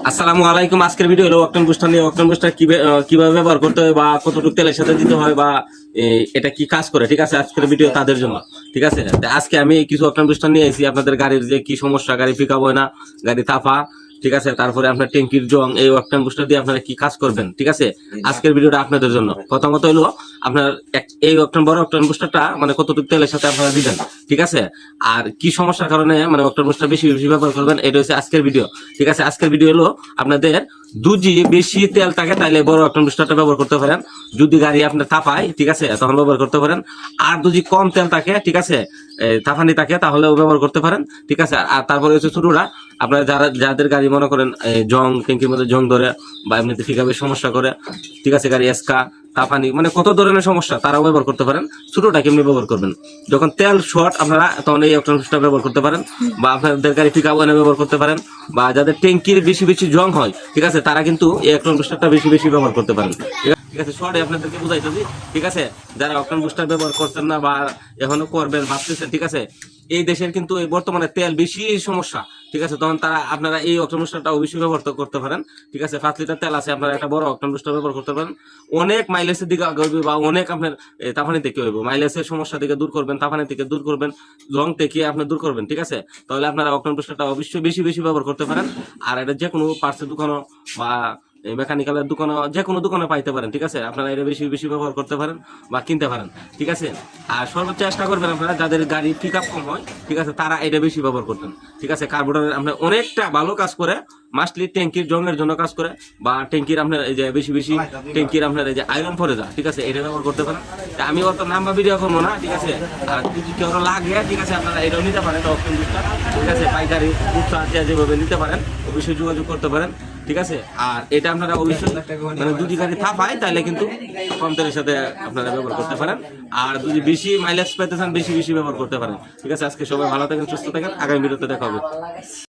আসসালামু আলাইকুম। আজকের ভিডিও হলো অক্টেন বুস্টার নিয়ে। অক্টেন বুস্টার কিভাবে ব্যবহার করতে হয় বা কতটুকু তেলের সাথে দিতে হয় বা এটা কি কাজ করে, ঠিক আছে। আজকের ভিডিও তাদের জন্য, ঠিক আছে। আজকে আমি কিছু অক্টেন বুস্টার নিয়ে এসেছি। আপনাদের গাড়ির যে কি সমস্যা, গাড়ি পিকআপ হয় না, গাড়ি তাফা, ঠিক আছে, তারপরে আপনার ট্যাঙ্কির জং, এই অক্টেন বুস্টার দিয়ে আপনারা কি কাজ করবেন, ঠিক আছে। আজকের ভিডিওটা আপনাদের জন্য। প্রথমত হলো আপনার এই বড় অক্টেন বুস্টারটা মানে কতটুকু তেলের সাথে আপনারা দিবেন, ঠিক আছে। আর কি সমস্যার কারণে মানে অক্টেন বুস্টার বেশি বেশি ব্যবহার করবেন, এটা হচ্ছে আজকের ভিডিও, ঠিক আছে। আজকের ভিডিও হলো আপনাদের দুজি বেশি তেল থাকে তাইলে বড় অক্টেন বুস্টারটা ব্যবহার করতে পারেন। যদি গাড়ি আপনার তাপায়, ঠিক আছে, তখন ব্যবহার করতে পারেন। আর যদি কম তেল থাকে, ঠিক আছে, তাফানি থাকে, তাহলেও ব্যবহার করতে পারেন, ঠিক আছে। আর তারপরে হচ্ছে ছোটরা, আপনারা যাদের গাড়ি মনে করেন জং, ট্যাঙ্কির মধ্যে জং ধরে বা এমনিতে পিকআপের সমস্যা করে, ঠিক আছে, গাড়ি এসকা তাফানি মানে কত ধরনের সমস্যা, তারাও ব্যবহার করতে পারেন। ছোটটা কেমনি ব্যবহার করবেন, যখন তেল শর্ট আপনারা তখন এই অক্টেন বুস্টার ব্যবহার করতে পারেন। বা আপনাদের গাড়ি পিকআপ ওয়ানে ব্যবহার করতে পারেন। বা যাদের ট্যাঙ্কির বেশি বেশি জং হয়, ঠিক আছে, তারা কিন্তু এই অক্টেন বুস্টারটা বেশি বেশি ব্যবহার করতে পারেন, ঠিক আছে। শর্টে আপনাদেরকে বুঝাইতেছি, ঠিক আছে। যারা অক্টেন বুস্টার ব্যবহার করছেন না বা এখনো করবেন ভাবতেছেন, ঠিক আছে, এই দেশের কিন্তু এই বর্তমানে তেল বেশি সমস্যা, ঠিক আছে, তখন তারা আপনারা এই অক্টেন বুস্টারটা অবশ্যই ব্যবহার করতে পারেন, ঠিক আছে। 5 লিটার তেল আছে, আপনারা একটা বড় অক্টেন বুস্টার ব্যবহার করতে পারেন। অনেক মাইলেজের দিকে আগাবে বা অনেক আপনার তাফানি থেকে হইব, মাইলেজের সমস্যা থেকে দূর করবেন, তাফানি থেকে দূর করবেন, জং থেকে আপনি দূর করবেন, ঠিক আছে। তাহলে আপনারা অক্টেন বুস্টারটা অবশ্যই বেশি বেশি ব্যবহার করতে পারেন। আর এটা যে কোনো পার্টসের দোকানও বা মেকানিক্যালের দোকানে, যে কোনো দোকানে পাইতে পারেন, ঠিক আছে। আপনারা এটা বেশি বেশি ব্যবহার করতে পারেন বা কিনতে পারেন, ঠিক আছে। আর সর্বোচ্চ চেষ্টা করবেন আপনারা যাদের গাড়ি পিক আপ কম হয়, ঠিক আছে, তারা এটা বেশি ব্যবহার করতেন, ঠিক আছে। কার্বোরেটর আপনার অনেকটা ভালো কাজ করে, মাস্টলি ট্যাঙ্কির জংয়ের জন্য কাজ করে। বা ট্যাঙ্কির আপনার এই যে বেশি বেশি ট্যাঙ্কির আপনার এই যে আয়রন পরে যায়, ঠিক আছে, এটা ব্যবহার করতে পারেন। আমি অত নাম্বা ভিডিও করবো না, ঠিক আছে। আর যদি কেউ লাগে, ঠিক আছে, আপনারা এটাও নিতে পারেন অক্টেন বুস্টার, ঠিক আছে, পাইকারি খুচরা যেভাবে নিতে পারেন অবশ্যই যোগাযোগ করতে পারেন, ঠিক আছে। আর এটা আপনারা অবশ্যই মানে যদি গাড়ি থাপায় তাহলে কিন্তু কম তেলের সাথে আপনারা ব্যবহার করতে পারেন। আর যদি বেশি মাইলেজ পেতে চান, বেশি বেশি ব্যবহার করতে পারেন, ঠিক আছে। আজকে সবাই ভালো থাকেন, সুস্থ থাকেন, আগামী ভিডিওতে দেখা হবে।